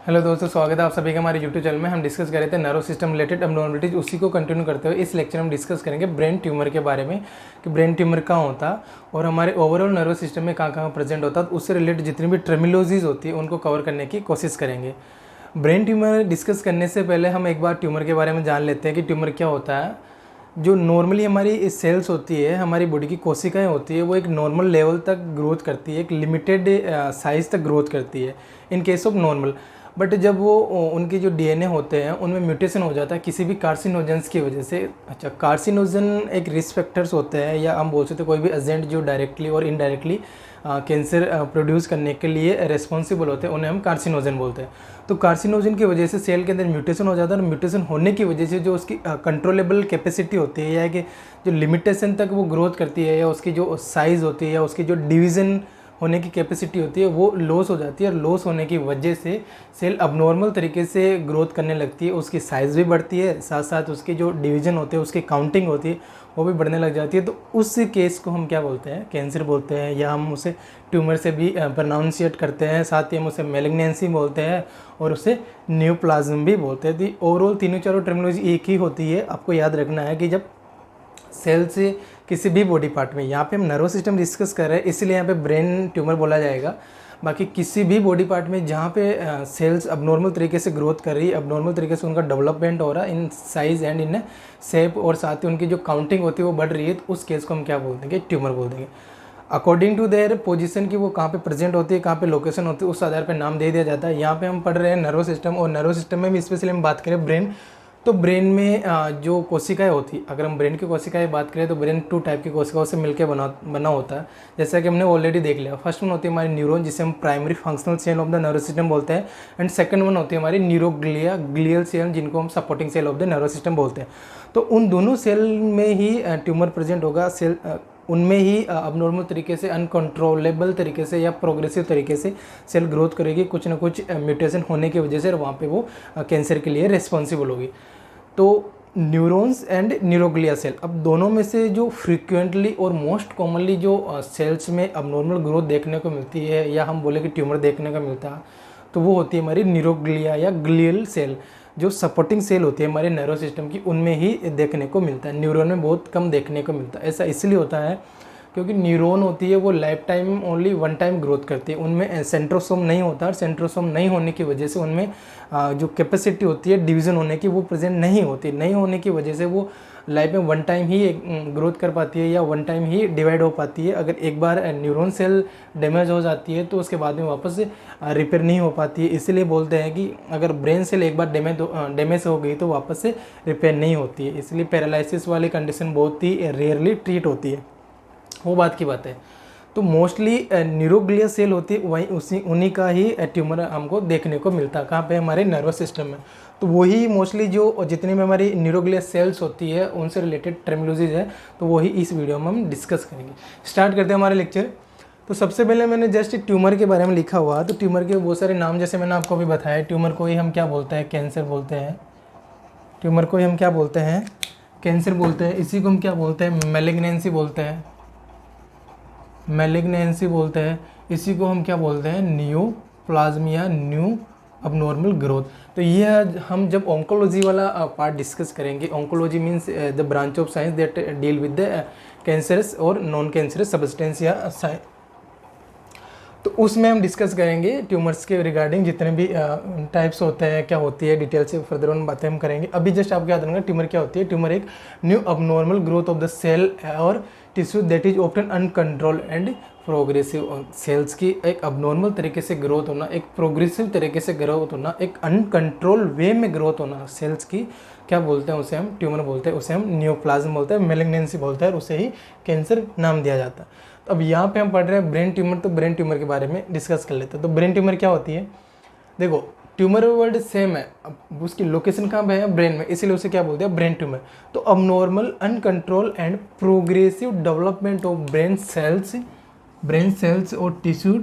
Hello दोस्तों, स्वागत है आप सभी का हमारे यूट्यूब चैनल में। हम डिस्कस कर रहे थे नर्वस सिस्टम रिलेटेड अबनॉर्मलिटीज, उसी को कंटिन्यू करते हुए इस लेक्चर में हम डिस्कस करेंगे ब्रेन ट्यूमर के बारे में कि ब्रेन ट्यूमर कहाँ होता और हमारे ओवरऑल नर्वस सिस्टम में कहाँ कहाँ प्रेजेंट होता है। तो उससे रिलेटेड जितनी भी टर्मिनोलॉजीज होती है उनको कवर करने की कोशिश करेंगे। ब्रेन ट्यूमर डिस्कस करने से पहले हम एक बार ट्यूमर के बारे में जान लेते हैं कि ट्यूमर क्या होता है। जो नॉर्मली हमारी सेल्स होती है, हमारी बॉडी की कोशिकाएं होती है, वो एक नॉर्मल लेवल तक ग्रोथ करती है, एक लिमिटेड साइज़ तक ग्रोथ करती है in case of normal. But जब वो उनके जो डीएनए होते हैं उनमें म्यूटेशन हो जाता है किसी भी कार्सिनोजेंस की वजह से। अच्छा, कार्सिनोजन एक रिस्क फैक्टर्स होते हैं, या हम बोल सकते हैं कोई भी एजेंट जो डायरेक्टली और इनडायरेक्टली कैंसर प्रोड्यूस करने के लिए रेस्पॉन्सिबल होते हैं, उन्हें हम कार्सिनोजन बोलते हैं। तो कार्सिनोजन की वजह से सेल के अंदर म्यूटेशन हो जाता है, और म्यूटेशन होने की वजह से जो उसकी कंट्रोलेबल कैपेसिटी होती है, या कि जो लिमिटेशन तक वो ग्रोथ करती है, या उसकी जो साइज़ होती है, या उसकी जो डिवीज़न होने की कैपेसिटी होती है, वो लॉस हो जाती है। और लॉस होने की वजह से सेल अबनॉर्मल तरीके से ग्रोथ करने लगती है, उसकी साइज़ भी बढ़ती है, साथ साथ उसकी जो डिवीज़न होते हैं, उसकी काउंटिंग होती है, वो भी बढ़ने लग जाती है। तो उस केस को हम क्या बोलते हैं, कैंसर बोलते हैं, या हम उसे ट्यूमर से भी प्रोनाउंसिएट करते हैं। साथ ही हम उसे मेलिग्नेंसी बोलते हैं और उसे न्यूप्लाज्म भी बोलते हैं। तो ओवरऑल तीनों चारों टर्मिनोलॉजी एक ही होती है। आपको याद रखना है कि जब सेल से किसी भी बॉडी पार्ट में, यहाँ पे हम नर्वस सिस्टम डिस्कस कर रहे हैं इसलिए यहाँ पे ब्रेन ट्यूमर बोला जाएगा। बाकी किसी भी बॉडी पार्ट में जहाँ पे सेल्स अबनॉर्मल तरीके से ग्रोथ कर रही है, अबनॉर्मल तरीके से उनका डेवलपमेंट हो रहा है in size and in shape, और साथ ही उनकी जो काउंटिंग होती है वो बढ़ रही है, तो उस केस को हम क्या बोल देंगे, ट्यूमर बोल देंगे। अकॉर्डिंग टू देयर पोजीशन की वो कहाँ पे प्रेजेंट होती है, कहाँ पे लोकेशन होती है, उस आधार पर नाम दे दिया जाता है। यहाँ पे हम पढ़ रहे हैं नर्वस सिस्टम, और नर्वस सिस्टम में भी स्पेशली हम बात करें ब्रेन, तो ब्रेन में जो कोशिकाएं होती, अगर हम ब्रेन की कोशिकाएं बात करें तो ब्रेन 2 टाइप की कोशिकाओं से मिलकर बना होता है, जैसा कि हमने ऑलरेडी देख लिया। फर्स्ट वन होती है हमारी न्यूरॉन, जिसे हम primary functional cell of the nervous system बोलते हैं, एंड सेकंड वन होती है हमारी न्यूरोग्लिया ग्लियल सेल, जिनको हम supporting cell of the nervous system बोलते हैं। तो उन दोनों सेल में ही ट्यूमर प्रेजेंट होगा। सेल उनमें ही अबनॉर्मल तरीके से, अनकंट्रोलेबल तरीके से या प्रोग्रेसिव तरीके से सेल ग्रोथ करेगी, कुछ ना कुछ म्यूटेशन होने की वजह से, और वहाँ पे वो कैंसर के लिए रिस्पॉन्सिबल होगी। तो न्यूरॉन्स एंड न्यूरोग्लिया सेल, अब दोनों में से जो फ्रीक्वेंटली और मोस्ट कॉमनली जो सेल्स में अबनॉर्मल ग्रोथ देखने को मिलती है, या हम बोले कि ट्यूमर देखने को मिलता है, तो वो होती है हमारी न्यूरोग्लिया या ग्लियल सेल, जो सपोर्टिंग सेल होती है हमारे नर्वस सिस्टम की, उनमें ही देखने को मिलता है। न्यूरॉन में बहुत कम देखने को मिलता है। ऐसा इसलिए होता है क्योंकि न्यूरॉन होती है वो life time only one time growth करती है, उनमें सेंट्रोसोम नहीं होता, और सेंट्रोसोम नहीं होने की वजह से उनमें जो कैपेसिटी होती है डिवीज़न होने की, वो प्रेजेंट नहीं होती। नहीं होने की वजह से वो लाइफ में वन टाइम ही ग्रोथ कर पाती है, या वन टाइम ही डिवाइड हो पाती है। अगर एक बार न्यूरॉन सेल डैमेज हो जाती है तो उसके बाद में वापस रिपेयर नहीं हो पाती है। इसीलिए बोलते हैं कि अगर ब्रेन सेल एक बार डैमेज हो गई तो वापस से रिपेयर नहीं होती है। इसलिए पैरालिसिस वाली कंडीशन बहुत ही रेयरली ट्रीट होती है, वो बात की बात है। तो मोस्टली न्यूरोग्लिया सेल होती है, वहीं उन्हीं का ही ट्यूमर हमको देखने को मिलता है। कहाँ पे, हमारे नर्वस सिस्टम में। तो वही मोस्टली जो जितनी भी हमारी न्यूरोग्लिया सेल्स होती है उनसे रिलेटेड टर्मिनोलॉजीज है, तो वही इस वीडियो में हम डिस्कस करेंगे। स्टार्ट करते हैं हमारे लेक्चर। तो सबसे पहले मैंने जस्ट ट्यूमर के बारे में लिखा हुआ, तो ट्यूमर के बहुत सारे नाम, जैसे मैंने आपको अभी बताया, ट्यूमर को ही हम क्या बोलते हैं, कैंसर बोलते हैं। ट्यूमर को ही हम क्या बोलते हैं, कैंसर बोलते हैं। इसी को हम क्या बोलते हैं, मेलिग्नेंसी बोलते हैं, मेलिग्नेंसी बोलते हैं। इसी को हम क्या बोलते हैं, न्यूप्लाज्मिया, न्यू अबनॉर्मल ग्रोथ। तो ये हम जब ऑन्कोलॉजी वाला पार्ट डिस्कस करेंगे, oncology means the branch of science that deal with the cancerous और नॉन कैंसरस सब्सटेंस या तो उसमें हम डिस्कस करेंगे ट्यूमर्स के रिगार्डिंग, जितने भी टाइप्स होते हैं, क्या होती है, डिटेल से फर्दर ऑन बातें हम करेंगे। अभी जस्ट आपको याद रखना ट्यूमर क्या होती है। ट्यूमर एक new abnormal growth of the cell और tissue that is often uncontrolled and progressive. Cells की एक अबनॉर्मल तरीके से ग्रोथ होना, एक प्रोग्रेसिव तरीके से ग्रोथ होना, एक अनकंट्रोल वे में ग्रोथ होना सेल्स की, क्या बोलते हैं, उसे हम ट्यूमर बोलते हैं, उसे हम न्यूप्लाज्म बोलते हैं, मेलिग्नेंसी बोलते हैं, और उसे ही कैंसर नाम दिया जाता है। तो अब यहाँ पे हम पढ़ रहे हैं ब्रेन ट्यूमर, तो ब्रेन ट्यूमर के बारे में डिस्कस कर लेते हैं। तो ब्रेन ट्यूमर क्या होती है, देखो ट्यूमर वर्ड सेम है, अब उसकी लोकेशन कहाँ पे है, ब्रेन में, इसीलिए उसे क्या बोलते हैं, ब्रेन ट्यूमर। तो abnormal uncontrolled and progressive development of brain cells और tissue,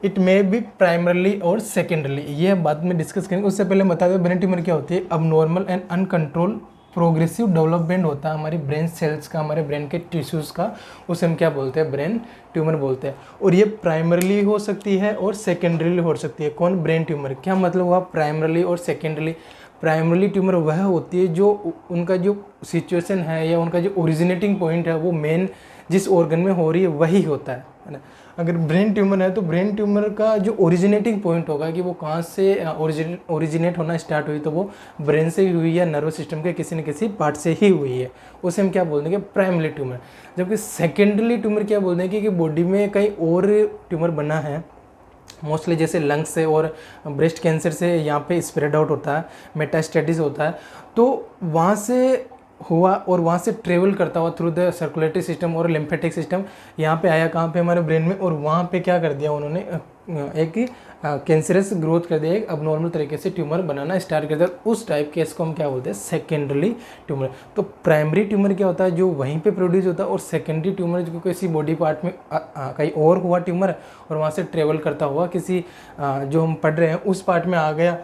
it may be primarily और सेकेंडरली, ये बाद में डिस्कस करेंगे। उससे पहले बता दें ब्रेन ट्यूमर क्या होती है, abnormal and uncontrol progressive development होता है हमारी ब्रेन सेल्स का, हमारे ब्रेन के टिश्यूज़ का, उसे हम क्या बोलते हैं, ब्रेन ट्यूमर बोलते हैं। और ये प्राइमरली हो सकती है और सेकेंडरीली हो सकती है। कौन? Brain tumour. क्या मतलब हुआ प्राइमरली और सेकेंडरली? प्राइमरली ट्यूमर वह होती है जो उनका जो सिचुएशन है या उनका जो ओरिजिनेटिंग पॉइंट है वो मेन जिस ऑर्गन में हो रही है वही होता है ना। अगर ब्रेन ट्यूमर है तो ब्रेन ट्यूमर का जो ओरिजिनेटिंग पॉइंट होगा कि वो कहाँ से ओरिजिनेट होना स्टार्ट हुई, तो वो ब्रेन से ही हुई या नर्वस सिस्टम के किसी न किसी पार्ट से ही हुई है, उसे हम क्या बोल देंगे, प्राइमरी ट्यूमर। जबकि सेकेंडरी ट्यूमर क्या बोल देंगे कि बॉडी में कहीं और ट्यूमर बना है, मोस्टली जैसे लंग्स से और ब्रेस्ट कैंसर से यहाँ पे स्प्रेड आउट होता है, मेटास्टेटिस होता है, तो वहाँ से हुआ और वहाँ से ट्रेवल करता हुआ थ्रू द सर्कुलेटरी सिस्टम और लिम्फेटिक सिस्टम यहाँ पे आया, कहाँ पे, हमारे ब्रेन में, और वहाँ पे क्या कर दिया उन्होंने, एक कैंसरस ग्रोथ कर दिया, एक अबनॉर्मल तरीके से ट्यूमर बनाना स्टार्ट कर दिया। उस टाइप केस को हम क्या बोलते हैं, सेकेंडरी ट्यूमर। तो प्राइमरी ट्यूमर क्या होता है, जो वहीं पे प्रोड्यूस होता है, और सेकेंडरी ट्यूमर जो किसी बॉडी पार्ट में कहीं और हुआ ट्यूमर और वहाँ से ट्रेवल करता हुआ किसी जो हम पढ़ रहे हैं उस पार्ट में आ गया,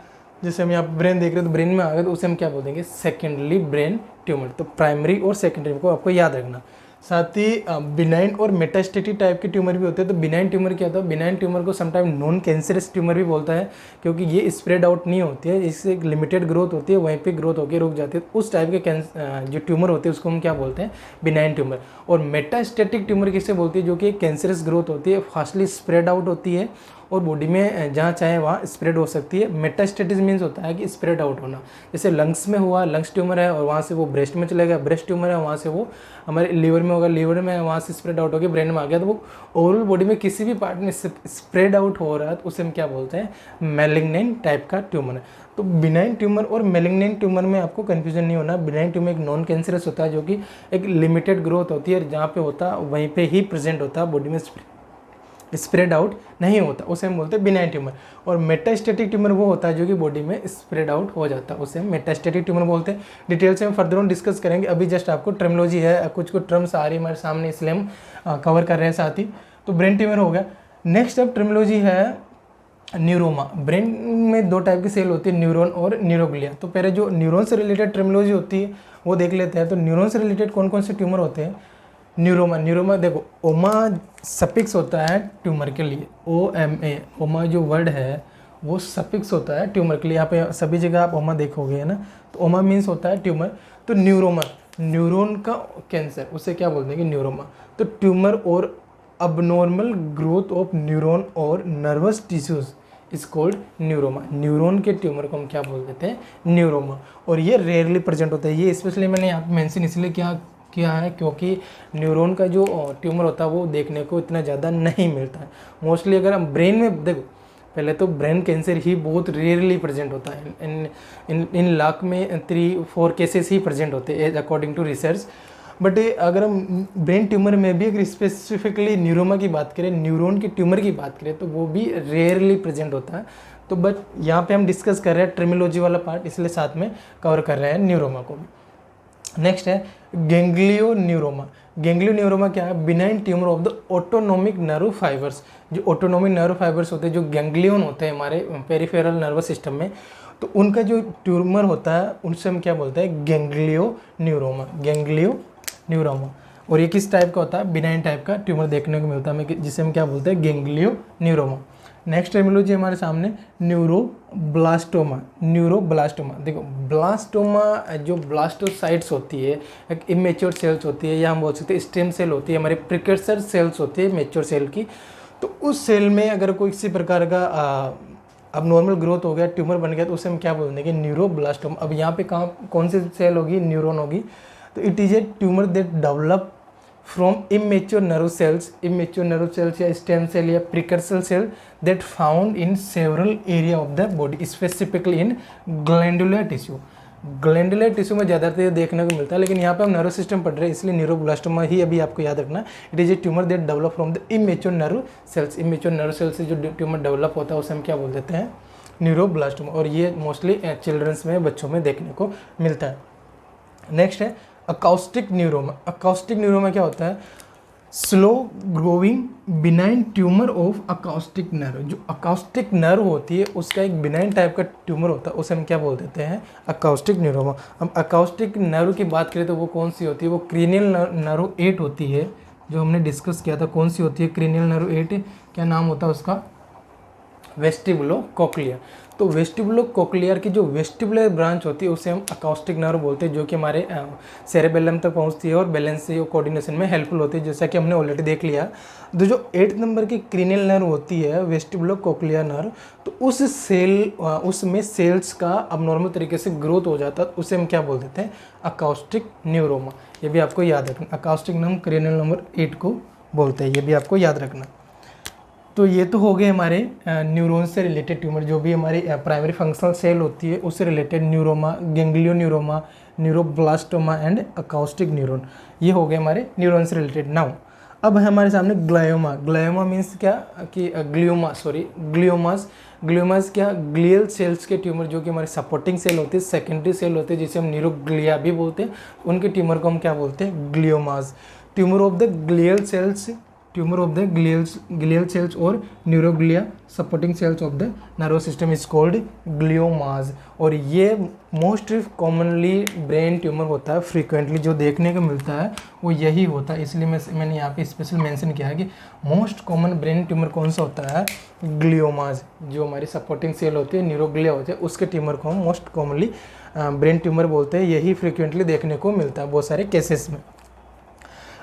जैसे हम यहाँ ब्रेन देख रहे हैं तो ब्रेन में आ गया, तो उसे हम क्या बोल देंगे, सेकेंडरी ब्रेन ट्यूमर। तो प्राइमरी और सेकेंडरी को आपको याद रखना। साथ ही बिनाइन और मेटास्टेटिक टाइप के ट्यूमर भी होते हैं। तो बिनाइन ट्यूमर क्या होता है, बिनाइन ट्यूमर को समटाइम नॉन कैंसरस ट्यूमर भी बोलता है, क्योंकि ये स्प्रेड आउट नहीं होती है, इससे एक लिमिटेड ग्रोथ होती है, वहीं पे ग्रोथ होकर रुक जाती है। उस टाइप के जो ट्यूमर होते हैं उसको हम क्या बोलते हैं, बिनाइन ट्यूमर। और मेटास्टेटिक ट्यूमर किसे बोलती है, जो कि कैंसरस ग्रोथ होती है, फास्टली स्प्रेड आउट होती है और बॉडी में जहाँ चाहे वहाँ स्प्रेड हो सकती है। मेटास्टेटिस मीन्स होता है कि स्प्रेड आउट होना, जैसे लंग्स में हुआ, लंग्स ट्यूमर है और वहाँ से वो ब्रेस्ट में चला गया, ब्रेस्ट ट्यूमर है वहाँ से वो हमारे लीवर में होगा, लीवर में वहाँ से स्प्रेड आउट होकर ब्रेन में आ गया, तो वो ओवरऑल बॉडी में किसी भी पार्ट में स्प्रेड आउट हो रहा है, तो उसे हम क्या बोलते हैं, मैलिग्नेंट टाइप का ट्यूमर है। तो बिनाइन ट्यूमर और मैलिग्नेंट ट्यूमर में आपको कंफ्यूजन नहीं होना। बिनाइन ट्यूमर एक नॉन कैंसरस होता है, जो कि एक लिमिटेड ग्रोथ होती है, जहाँ पे होता है वहीं पे ही प्रेजेंट होता है, बॉडी में स्प्रेड आउट नहीं होता, उसे हम बोलते हैं बिनाइन ट्यूमर। और मेटास्टेटिक ट्यूमर वो होता है जो कि बॉडी में स्प्रेड आउट हो जाता है, उसे हम मेटास्टेटिक ट्यूमर बोलते हैं। डिटेल से हम फर्दर ऑन डिस्कस करेंगे, अभी जस्ट आपको टर्मिनोलॉजी है, कुछ टर्म्स आ रही है हमारे सामने, इसलिए हम कवर कर रहे हैं साथ ही। तो ब्रेन ट्यूमर हो गया। नेक्स्ट अब टर्मिनोलॉजी है न्यूरोमा। ब्रेन में दो टाइप की सेल होती है, न्यूरॉन और न्यूरोग्लिया। तो पहले जो न्यूरॉन से रिलेटेड टर्मिनोलॉजी होती है वो देख लेते हैं। तो न्यूरॉन से रिलेटेड कौन कौन से ट्यूमर होते हैं, न्यूरोमा देखो, ओमा सफिक्स होता है ट्यूमर के लिए, OMA, ओमा जो वर्ड है वो सफिक्स होता है ट्यूमर के लिए। यहाँ पे सभी जगह आप ओमा देखोगे, है ना, तो ओमा मीन्स होता है ट्यूमर। तो न्यूरोमा, न्यूरॉन का कैंसर, उसे क्या बोलते हैं कि न्यूरोमा। तो ट्यूमर और अबनॉर्मल ग्रोथ ऑफ न्यूरॉन और nervous tissues is called neuroma. Neuron के ट्यूमर को हम क्या बोल देते हैं, न्यूरोमा। और ये रेयरली प्रेजेंट होता है। ये स्पेशली मैंने यहाँ पे मेंशन इसलिए किया है क्योंकि न्यूरॉन का जो ट्यूमर होता है वो देखने को इतना ज़्यादा नहीं मिलता है। मोस्टली अगर हम ब्रेन में देखो, पहले तो ब्रेन कैंसर ही बहुत रेयरली प्रेजेंट होता है, इन लाख में 3-4 केसेस ही प्रेजेंट होते हैं अकॉर्डिंग टू रिसर्च। बट अगर हम ब्रेन ट्यूमर में भी अगर स्पेसिफिकली न्यूरोमा की बात करें, न्यूरॉन के ट्यूमर की बात करें, तो वो भी रेयरली प्रेजेंट होता है। तो बट यहाँ पे हम डिस्कस कर रहे हैं टर्मिनोलॉजी वाला पार्ट, इसलिए साथ में कवर कर रहे हैं न्यूरोमा को भी। नेक्स्ट है गैंग्लियोन्यूरोमा। गैंग्लियोन्यूरोमा क्या है, benign tumour of the autonomic nerve fibres. जो ऑटोनोमिक नर्व फाइबर्स होते हैं, जो गैंग्लियन होते हैं हमारे पेरिफेरल नर्वस सिस्टम में, तो उनका जो ट्यूमर होता है उनसे हम क्या बोलते हैं, गैंग्लियोन्यूरोमा, गैंग्लियोन्यूरोमा। और ये किस टाइप का होता है, बिनाइन टाइप का ट्यूमर देखने को मिलता है, जिसे हम क्या बोलते हैं, गैंग्लियोन्यूरोमा। नेक्स्ट टर्मिनोलॉजी हमारे सामने न्यूरोब्लास्टोमा। न्यूरोब्लास्टोमा देखो, ब्लास्टोमा जो ब्लास्टोसाइट्स होती है, एक इमेच्योर सेल्स होती है, या हम बोल सकते हैं स्टेम सेल होती है, हमारे प्रिकर्सर सेल्स होती है मेच्योर सेल की। तो उस सेल में अगर कोई किसी प्रकार का अब नॉर्मल ग्रोथ हो गया, ट्यूमर बन गया, तो उसे हम क्या बोल देंगे, न्यूरोब्लास्टोमा। अब यहाँ पे कौन सी सेल होगी, न्यूरॉन होगी। तो it is a tumour that develop from immature nerve cells या स्टेम सेल या precursor cell that found in several area of the body, specifically in glandular tissue. Glandular tissue में ज़्यादातर देखने को मिलता है, लेकिन यहाँ पे हम नर्व सिस्टम पढ़ रहे हैं, इसलिए न्यूरोब्लास्टोमा ही अभी आपको याद रखना। It is a tumour that develop from the immature nerve sales. Immature nerve sales से जो ट्यूमर डेवलप होता है उसे हम क्या बोल देते हैं, न्यूरोब्लास्टोमा। और ये मोस्टली चिल्ड्रंस में, बच्चों में देखने को मिलता है। नेक्स्ट है अकाउस्टिक न्यूरोमा। अकाउस्टिक न्यूरोमा क्या होता है, slow growing benign tumour of acoustic nerve. जो अकाउस्टिक नर्व होती है उसका एक बिनाइन टाइप का ट्यूमर होता है, उसे हम क्या बोल देते हैं, अकाउस्टिक न्यूरोमा। हम अकाउस्टिक नर्व की बात करें तो वो कौन सी होती है, वो क्रीनियल नर्व 8 होती है, जो हमने डिस्कस किया था। कौन सी होती है, क्रीनियल नर्व 8, क्या नाम होता है उसका, वेस्टिबुलो कोक्लियर। तो वेस्टिबुलो कोक्लियर की जो वेस्टिबुलर ब्रांच होती है उसे हम अकाउस्टिक नर्व बोलते हैं, जो कि हमारे सेरेबेलम तक पहुंचती है और बैलेंस और कोऑर्डिनेशन में हेल्पफुल होती है, जैसा कि हमने ऑलरेडी देख लिया। तो जो 8 नंबर की क्रीनियल नर्व होती है, वेस्टिबुलो कोक्लियर नर्व, तो उस सेल उसमें सेल्स का अबनॉर्मल तरीके से ग्रोथ हो जाता है, उसे हम क्या बोल देते हैं, अकाउस्टिक न्यूरोमा। ये भी आपको याद रखना, अकाउस्टिक नर्व क्रीनियल नंबर 8 को बोलते हैं, ये भी आपको याद रखना। तो ये तो हो गए हमारे न्यूरॉन्स से रिलेटेड ट्यूमर, जो भी हमारी प्राइमरी फंक्शनल सेल होती है उससे related neuroma, ganglioneuroma, neuroblastoma and acoustic neuron, ये हो गए हमारे न्यूरॉन से रिलेटेड। नाउ अब है हमारे सामने ग्लायोमा। ग्लायोमा मीन्स क्या कि ग्लियोमास क्या, ग्लियल सेल्स के ट्यूमर, जो कि हमारी सपोर्टिंग सेल होती है, सेकेंडरी सेल होती है, जिसे हम न्यूरोग्लिया भी बोलते हैं, उनके ट्यूमर को हम क्या बोलते हैं, gliomas. Tumour of the glial cells, tumour of the glial cells और neuroglia supporting cells of the nervous system is called gliomas. और ये मोस्ट कॉमनली ब्रेन ट्यूमर होता है, फ्रीक्वेंटली जो देखने को मिलता है वो यही होता है, इसलिए मैंने यहाँ पे स्पेशल मेंशन किया है कि मोस्ट कॉमन ब्रेन ट्यूमर कौन सा होता है, ग्लियोमास। जो हमारी सपोर्टिंग सेल होती है, न्यूरोग्लिया होते हैं, उसके ट्यूमर को हम मोस्ट कॉमनली ब्रेन ट्यूमर बोलते हैं, यही फ्रीक्वेंटली देखने को मिलता है बहुत सारे केसेस में।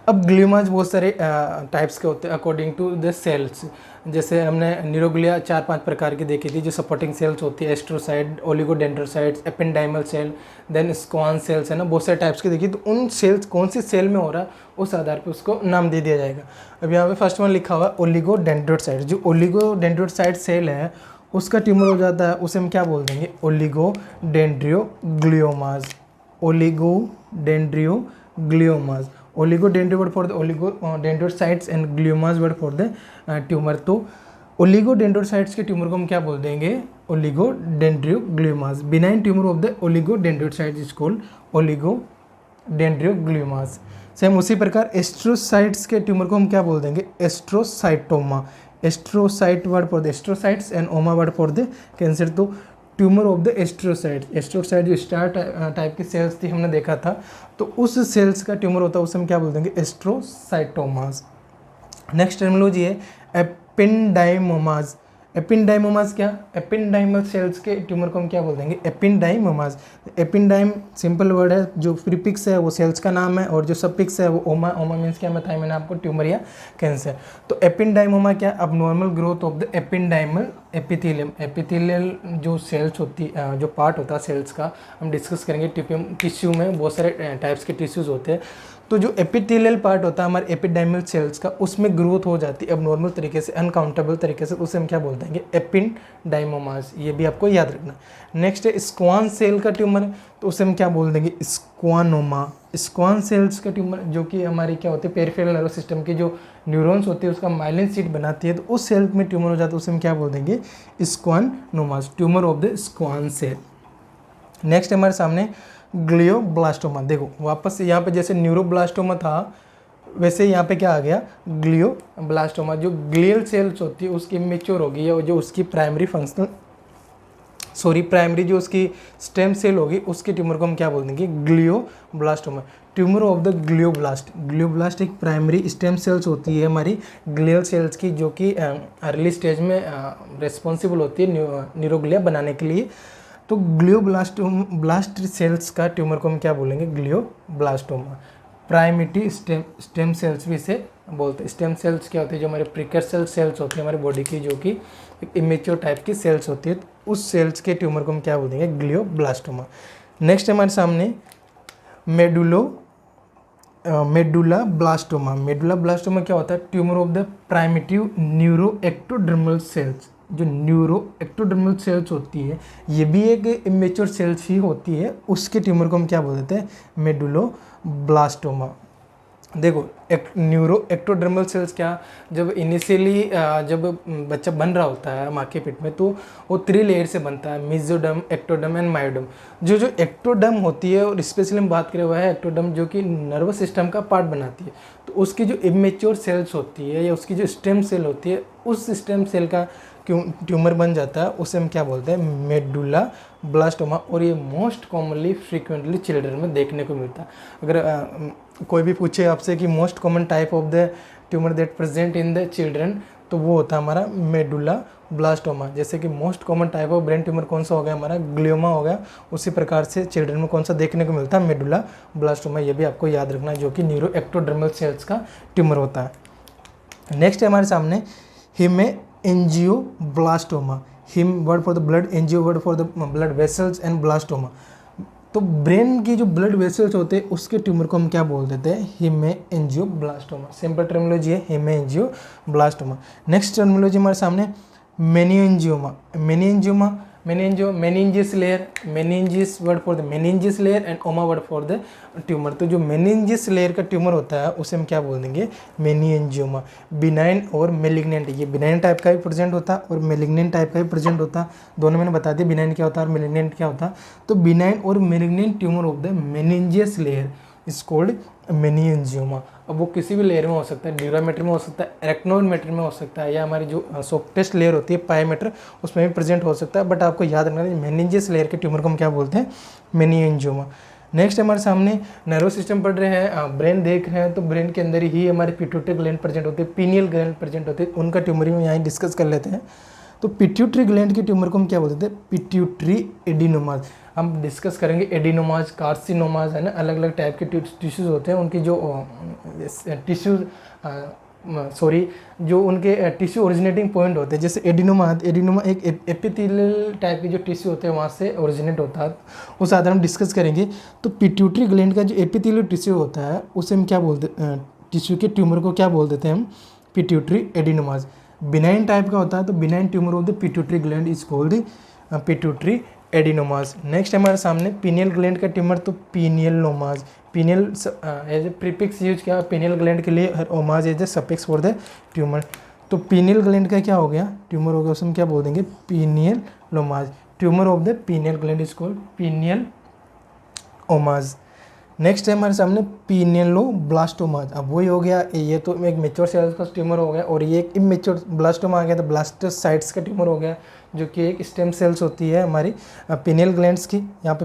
अब ग्लियोमास बहुत सारे टाइप्स के होते हैं अकॉर्डिंग टू द सेल्स। जैसे हमने न्यूरोग्लिया 4-5 प्रकार की देखी थी, जो सपोर्टिंग सेल्स होती है, astrocyte, oligodendrocytes, ependymal cell, then Schwann cells, है ना, बहुत सारे टाइप्स की देखी। तो उन सेल्स कौन सी सेल में हो रहा है उस आधार पर उसको नाम दे दिया जाएगा। अब यहाँ पे फर्स्ट वन लिखा हुआ है ओलिगोडेंड्रोसाइट। जो ओलिगोडेंड्रोसाइट सेल है उसका ट्यूमर हो जाता है, उसे हम क्या बोल देंगे, oligodendrogliomas. Oligodendrogliomas, oligodendro word for the oligodendrocytes and gliomas word for the tumour. तो ओलिगोडेंड्रोसाइट्स के ट्यूमर को हम क्या बोल देंगे, oligodendrogliomas. Benign tumour of the oligodendrocytes is called oligodendrogliomas. Same उसी प्रकार एस्ट्रोसाइट्स के ट्यूमर को हम क्या बोल देंगे, astrocytoma. Astrocyte word for the astrocytes and oma word for the cancer. तो tumour of the astrocyte, astrocyte जो स्टार टाइप की सेल्स थी हमने देखा था, तो उस सेल्स का ट्यूमर होता है, उसे हम क्या बोल देंगे, एस्ट्रोसाइटोमास। नेक्स्ट टर्मिनोलॉजी है एपिंडाइमोमास। एपिंडाइमोमास क्या, एपिंडाइमल सेल्स के ट्यूमर को हम क्या बोल देंगे, एपिंडाइमोमास। एपिंडाइम सिंपल वर्ड है, जो प्रीफिक्स है वो सेल्स का नाम है और जो सफिक्स है वो ओमा। ओमा मीन्स क्या बताया मैंने आपको, ट्यूमर या कैंसर। तो एपिंडाइमोमा क्या, abnormal growth of the ependymal epithelium. Epithelial जो सेल्स होती जो पार्ट होता है सेल्स का, हम डिस्कस करेंगे। टिश्यू में बहुत सारे टाइप्स के टिश्यूज़ होते हैं, तो जो एपिथेलियल पार्ट होता है हमारे एपिडाइमल सेल्स का, उसमें ग्रोथ हो जाती है अबनॉर्मल तरीके से, अनकाउंटेबल तरीके से, उसे हम क्या बोल देंगे, एपिंडाइमोमास। ये भी आपको याद रखना। नेक्स्ट है स्क्वान सेल का ट्यूमर, तो उसे हम क्या बोल देंगे, स्क्वानोमा। स्क्वान सेल्स का ट्यूमर जो कि हमारी क्या होती है, पेरिफेरल नर्वस सिस्टम की जो न्यूरॉन्स होती है उसका माइलिन शीट बनाती है, तो उस सेल में ट्यूमर हो जाता है, उसे हम क्या बोल देंगे, schwannomas, tumour of the schwann cell. Next हमारे सामने ग्लियोब्लास्टोमा। देखो वापस यहाँ पे जैसे न्यूरोब्लास्टोमा था वैसे यहाँ पे क्या आ गया, ग्लियोब्लास्टोमा। जो ग्लियल सेल्स होती है उसकी मेच्योर होगी, या जो उसकी प्राइमरी जो उसकी स्टेम सेल होगी उसके ट्यूमर को हम क्या बोल देंगे, glioblastoma. Tumour of the glioblast. Glioblast एक प्राइमरी स्टेम सेल्स होती है हमारी ग्लियल सेल्स की, जो कि अर्ली स्टेज में रिस्पॉन्सिबल होती है न्यूरोग्लिया बनाने के लिए। तो ब्लास्ट सेल्स का ट्यूमर को हम क्या बोलेंगे, ग्लियोब्लास्टोमा। प्राइमिटी स्टेम सेल्स भी इसे बोलते हैं। स्टेम सेल्स क्या होती है, जो हमारे प्रिकर्सर सेल्स होती है हमारी बॉडी की, जो कि एक इमेच्योर टाइप की सेल्स होती है, तो उस सेल्स के ट्यूमर को हम क्या बोलेंगे, ग्लियोब्लास्टोमा। नेक्स्ट हमारे सामने मेडुला ब्लास्टोमा। मेडुला ब्लास्टोमा क्या होता है, tumour of the primitive neuro ectodermal sales. जो न्यूरो एक्टोडर्मल सेल्स होती है ये भी एक इमेच्योर सेल्स ही होती है, उसके ट्यूमर को हम क्या बोल देते हैं, मेडुलो ब्लास्टोमा। देखो न्यूरो एक्टोडर्मल सेल्स क्या, जब इनिशियली जब बच्चा बन रहा होता है माँ के पेट में, तो वो 3 लेयर से बनता है, मेसोडर्म, एक्टोडर्म एंड मायोडर्म। जो एक्टोडर्म होती है, और स्पेशली हम बात करें हुआ है एक्टोडर्म, जो कि नर्वस सिस्टम का पार्ट बनाती है। तो उसकी जो इमेच्योर सेल्स होती है, या उसकी जो स्टेम सेल होती है, उस स्टेम सेल का ट्यूमर बन जाता है, उसे हम क्या बोलते हैं, मेडुला ब्लास्टोमा। और ये मोस्ट कॉमनली फ्रीक्वेंटली चिल्ड्रन में देखने को मिलता है। अगर कोई भी पूछे आपसे कि most common type of the tumour that present in the children, तो वो होता है हमारा मेडुला ब्लास्टोमा। जैसे कि most common type of brain tumour कौन सा हो गया, हमारा ग्लियोमा हो गया, उसी प्रकार से चिल्ड्रन में कौन सा देखने को मिलता है, मेडुला ब्लास्टोमा। ये भी आपको याद रखना है, जो कि न्यूरो एक्टोडर्मल सेल्स का ट्यूमर होता है। नेक्स्ट है हमारे सामने hemangioblastoma. Hem word for the blood, angio word for the blood vessels and blastoma. तो ब्रेन की जो ब्लड वेसल्स होते हैं उसके ट्यूमर को हम क्या बोल देते हैं, हेमेंजियोब्लास्टोमा। सिंपल टर्मिनोलॉजी है हेमेंजियोब्लास्टोमा। नेक्स्ट टर्मिनोलॉजी हमारे सामने meningioma. Meninges layer, meninges word for the meninges layer and oma word for the tumour. तो जो मेनिंजिस लेयर का ट्यूमर होता है उसे हम क्या बोल देंगे, मेनिंजियोमा। बिनाइन और मेलिग्नेंट, ये बिनाइन टाइप का भी प्रेजेंट होता है और मेलिग्नेंट टाइप का भी प्रेजेंट होता है। दोनों मैंने बता दिया बिनाइन क्या होता है और मेलिग्नेंट क्या होता है। तो बिनाइन और malignant tumour of the meninges layer is called meningioma. अब वो किसी भी लेयर में हो सकता है, ड्यूरामेटर में हो सकता है, एरेक्नोमेटर में हो सकता है, या हमारी जो सॉफ्टेस्ट लेयर होती है पायोमेटर, उसमें भी प्रेजेंट हो सकता है। बट आपको याद रखना है मेनिंजियस लेयर के ट्यूमर को हम क्या बोलते हैं, मेनिंजियोमा। नेक्स्ट हमारे सामने नर्व सिस्टम पढ़ रहे हैं, ब्रेन देख रहे हैं, तो ब्रेन के अंदर ही हमारे पिट्यूटरी ग्लैंड प्रेजेंट होते हैं, पीनियल ग्लैंड प्रेजेंट होते हैं, उनका ट्यूमर भी यहाँ डिस्कस कर लेते हैं। तो पिट्यूटरी ग्लैंड के ट्यूमर को हम क्या बोलते हैं, पिट्यूटरी एडिनोमाज। हम डिस्कस करेंगे एडिनोमाज, कार्सिनोमाज, है ना, अलग अलग टाइप के टिश्यूज़ होते हैं, उनकी जो टिश्यूज़ जो उनके टिश्यू ओरिजिनेटिंग पॉइंट होते हैं। जैसे एडिनोमा एक एपिथेलियल टाइप के जो टिश्यू होते हैं वहाँ से ओरिजिनेट होता है, उस आधार हम डिस्कस करेंगे। तो पिट्यूटरी ग्लैंड का जो एपिथेलियल टिश्यू होता है उसे हम क्या बोलते, टिश्यू के ट्यूमर को क्या बोल देते हैं हम, पिट्यूटरी एडिनोमाज। बिनाइन टाइप का होता है, तो benign tumour of the pituitary gland is called pituitary adenomas. Next हमारे सामने पीनियल ग्लैंड का ट्यूमर, तो pinealomas. Pineal as a prefix use किया पीनियल ग्लैंड के लिए, omas as a suffix for the tumour. तो पीनियल ग्लैंड का क्या हो गया, ट्यूमर हो गया, उसे हम क्या बोल देंगे, pinealomas. Tumour of the pineal gland is called pinealomas. Next है हमारे सामने पीनियलोब्लास्टोमाज। अब वही हो गया, ये तो एक मेच्योर सेल्स का ट्यूमर हो गया, और ये एक इमेच्योर ब्लास्टोमा आ गया, तो ब्लास्टोसाइट्स का ट्यूमर हो गया, जो कि एक स्टेम सेल्स होती है हमारी पीनियल ग्लैंड्स की। यहाँ पे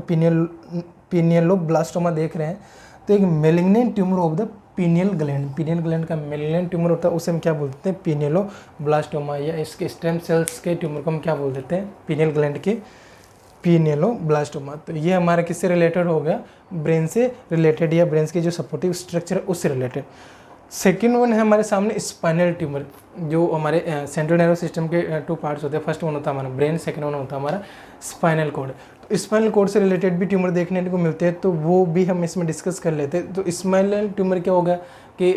पीनियलोब्लास्टोमा देख रहे हैं। तो एक malignant tumour of the pineal gland का मेलिग्नेंट ट्यूमर होता है, उसे हम क्या बोलते हैं, पीनियलोब्लास्टोमा। या इसके स्टेम सेल्स के ट्यूमर को हम क्या बोल देते हैं, पीनियल ग्लैंड के पीनियलोब्लास्टोमा। तो ये हमारा किससे रिलेटेड हो गया, ब्रेन से रिलेटेड, या ब्रेन के जो सपोर्टिव स्ट्रक्चर है उससे रिलेटेड। सेकेंड वन है हमारे सामने स्पाइनल ट्यूमर, जो हमारे सेंट्रल नर्वस सिस्टम के 2 पार्ट्स होते हैं। फर्स्ट वन होता है हमारा ब्रेन, सेकेंड वन होता है हमारा स्पाइनल कॉर्ड। तो स्पाइनल कॉर्ड से रिलेटेड भी ट्यूमर देखने को मिलते हैं, तो वो भी हम इसमें डिस्कस कर लेते हैं। तो स्पाइनल ट्यूमर क्या होगा कि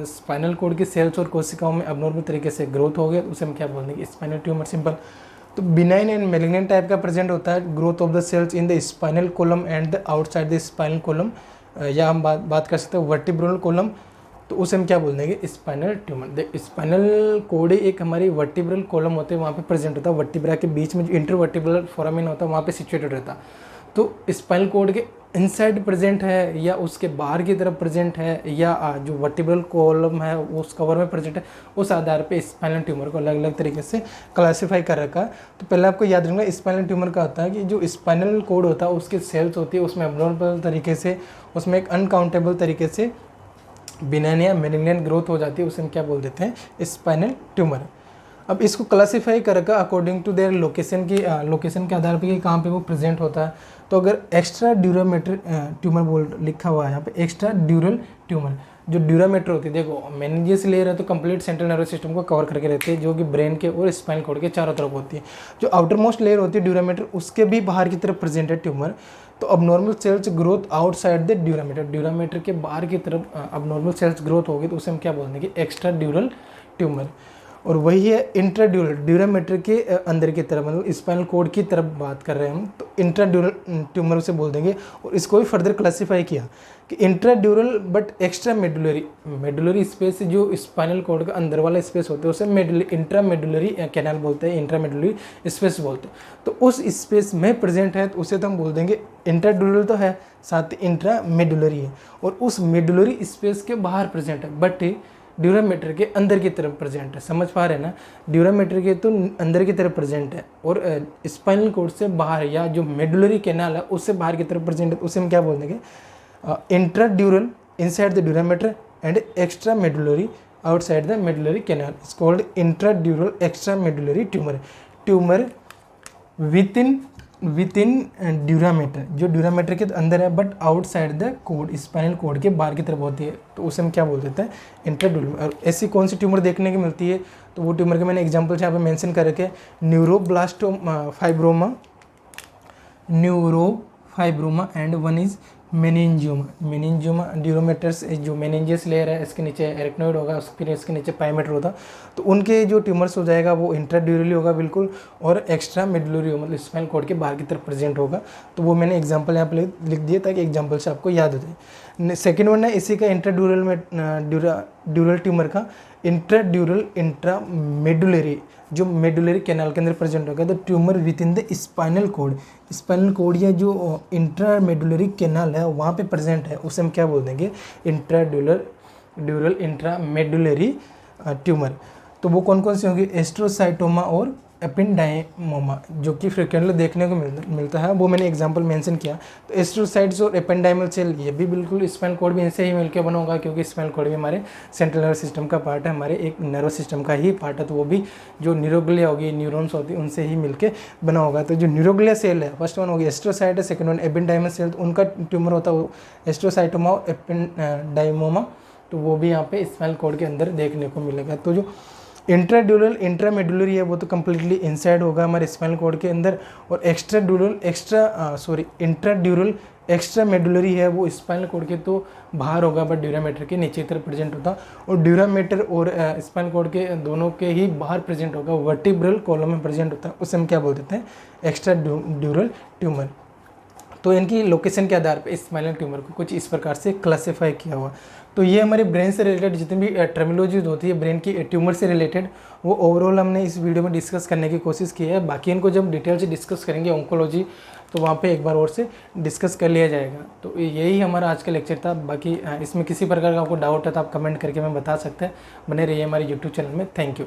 स्पाइनल कॉर्ड की सेल्स और कोशिकाओं में अबनॉर्मल तरीके से ग्रोथ हो गया, उसे हम क्या बोल देंगे, स्पाइनल ट्यूमर, सिंपल। तो बिनाइन एंड मेलिग्नेंट टाइप का प्रेजेंट होता है, growth of the cells in the spinal column and the outside the spinal column, या हम बात कर सकते हैं वर्टिब्रल कॉलम, तो उसे हम क्या बोल देंगे, स्पाइनल ट्यूमर। स्पाइनल कोड एक हमारी वर्टिब्रल कॉलम होते हैं, वहाँ पे प्रेजेंट होता है, वर्टिब्रा के बीच में जो इंटरवर्टिब्रल फोरामिन होता है वहाँ पे सिचुएटेड रहता है। तो स्पाइनल कोड के इनसाइड प्रेजेंट है, या उसके बाहर की तरफ प्रेजेंट है, या जो वर्टिब्रल कॉलम है उस कवर में प्रेजेंट है, उस आधार पे स्पाइनल ट्यूमर को अलग अलग तरीके से क्लासीफाई कर रखा है। तो पहले आपको याद रखना, स्पाइनल ट्यूमर का होता है कि जो स्पाइनल कोड होता है उसकी सेल्स होती है, उसमें एब्नॉर्मल तरीके से, उसमें एक अनकाउंटेबल तरीके से बिनाइन या मेलिग्नेंट ग्रोथ हो जाती है, उसे हम क्या बोल देते हैं, स्पाइनल ट्यूमर। अब इसको क्लासीफाई कर रखा अकॉर्डिंग टू देयर लोकेशन के आधार पर कि कहाँ पे वो प्रेजेंट होता है। तो अगर एक्स्ट्रा ड्यूरामेटर ट्यूमर लिखा हुआ है यहाँ पे, एक्स्ट्रा ड्यूरल ट्यूमर, जो ड्यूरामेटर होती है, देखो मेनिंजियस लेयर है तो कंप्लीट सेंट्रल नर्वस सिस्टम को कवर करके रहती है, जो कि ब्रेन के और स्पाइनल कॉर्ड के चारों तरफ होती है। जो आउटर मोस्ट लेयर होती है ड्यूरामेटर, उसके भी बाहर की तरफ प्रेजेंट है ट्यूमर। तो abnormal cells growth outside the dura mater के बाहर की तरफ अबनॉर्मल सेल्स ग्रोथ होगी, तो उसे हम क्या बोल देंगे, एक्स्ट्रा ड्यूरल ट्यूमर। और वही है इंट्राड्यूरल, ड्यूरामेटर के अंदर की तरफ, मतलब स्पाइनल कोड की तरफ बात कर रहे हैं हम, तो इंट्राड्यूरल ट्यूमर उसे बोल देंगे। और इसको भी फर्दर क्लासीफाई किया कि intradural but extra medullary, medullary space जो स्पाइनल कॉर्ड का अंदर वाला स्पेस होता है उसे इंट्रा मेडुलरी कैनाल बोलते हैं, इंट्रा मेडुलरी स्पेस बोलते हैं। तो उस स्पेस में प्रेजेंट है तो उसे तो हम बोल देंगे इंट्राड्यूरल तो है, साथ ही इंट्रा मेडुलरी है, और उस मेडुलरी स्पेस के बाहर प्रेजेंट है बट ड्यूरामीटर के अंदर की तरफ प्रेजेंट है। समझ पा रहे हैं ना, ड्यूरामीटर के तो अंदर की तरफ प्रेजेंट है और स्पाइनल कॉर्ड से बाहर या जो मेडुलरी कैनाल है उससे बाहर की तरफ प्रेजेंट है, उसे हम क्या बोल देंगे, intradural inside the dura mater and extra medullary outside the medullary canal is called intradural extra medullary tumour. Tumour within dura mater, जो ड्यूरामीटर के अंदर है but outside the cord, spinal cord के बाहर की तरफ होती है, तो उसे हम क्या बोल देते हैं, इंट्राड्यूरल। और ऐसी कौन सी ट्यूमर देखने की मिलती है, तो वो ट्यूमर के मैंने एग्जांपल्स यहाँ पे मेंशन कर रखे, neuroblastofibroma, neurofibroma and one is meningioma. Meningioma dura maters जो मेनिंजियस लेयर है इसके नीचे एरेक्नोइड होगा, फिर इसके नीचे पाइमेटर होता, तो उनके जो ट्यूमर्स हो जाएगा वो इंट्राड्यूरली होगा बिल्कुल, और एक्स्ट्रा मेडुलरी हो मतलब स्पाइनल कॉर्ड के बाहर की तरफ प्रेजेंट होगा। तो वो मैंने एग्जांपल यहाँ पे लिख दिए ताकि एग्जांपल से आपको याद हो जाए। सेकेंड वन है इसी का इंट्राड्यूरल में ड्यूरल ट्यूमर का इंट्राड्यूरल इंट्रा मेडुलरी, जो मेडुलरी कैनाल के अंदर प्रेजेंट होगा, तो tumour with in the spinal cord, spinal code या जो इंट्रा मेडुलरी कैनाल है वहाँ पे प्रेजेंट है, उसे हम क्या बोल देंगे, ड्यूरल इंट्रा मेडुलरी ट्यूमर। तो वो कौन कौन सी होंगी, एस्ट्रोसाइटोमा और एपेंडाइमोमा, जो कि फ्रिक्वेंटली देखने को मिलता है, वो मैंने एग्जांपल मेंशन किया। तो एस्ट्रोसाइट्स और एपेंडाइमल सेल ये भी बिल्कुल स्पाइनल कॉर्ड भी इनसे ही मिलकर बना होगा, क्योंकि स्पाइनल कॉर्ड भी हमारे सेंट्रल नर्वस सिस्टम का पार्ट है, हमारे एक नर्वस सिस्टम का ही पार्ट है, तो वो भी जो न्यूरोग्लिया होगी, न्यूरॉन्स होती है, उनसे ही मिलकर बना होगा। तो जो न्यूरोग्लिया सेल है फर्स्ट वन होगी एस्ट्रोसाइट है, सेकंड वन एपेंडाइमल सेल, तो उनका ट्यूमर होता है वो एस्ट्रोसाइटोमा और एपेंडाइमोमा, तो वो भी यहाँ पे स्पाइनल कॉर्ड के अंदर देखने को मिलेगा। तो जो इंट्राड्यूरल इंट्रामेडुलरी है वो तो कम्प्लीटली इनसाइड होगा हमारे स्पाइनल कॉर्ड के अंदर, और इंट्राड्यूरल एक्स्ट्रा मेडुलरी है वो स्पाइनल कॉर्ड के तो बाहर होगा बट ड्यूरामीटर के नीचे तरफ प्रेजेंट होता, और ड्यूरामीटर और स्पाइनल कॉर्ड के दोनों के ही बाहर प्रेजेंट होगा, वर्टिब्रल कॉलम में प्रेजेंट होता है, उसे हम क्या बोल देते हैं, एक्स्ट्रा ड्यूरल ट्यूमर। तो इनकी लोकेशन के आधार पर स्पाइनल ट्यूमर को कुछ इस प्रकार से क्लासीफाई किया हुआ। तो ये हमारे ब्रेन से रिलेटेड जितनी भी टर्मिनोलॉजीज होती है ब्रेन की ट्यूमर से रिलेटेड, वो ओवरऑल हमने इस वीडियो में डिस्कस करने की कोशिश की है। बाकी इनको जब डिटेल से डिस्कस करेंगे ऑन्कोलॉजी, तो वहाँ पे एक बार और से डिस्कस कर लिया जाएगा। तो यही हमारा आज का लेक्चर था। बाकी इसमें किसी प्रकार का आपको डाउट है तो आप कमेंट करके हमें बता सकते हैं। बने रहिए हमारे यूट्यूब चैनल में। Thank you.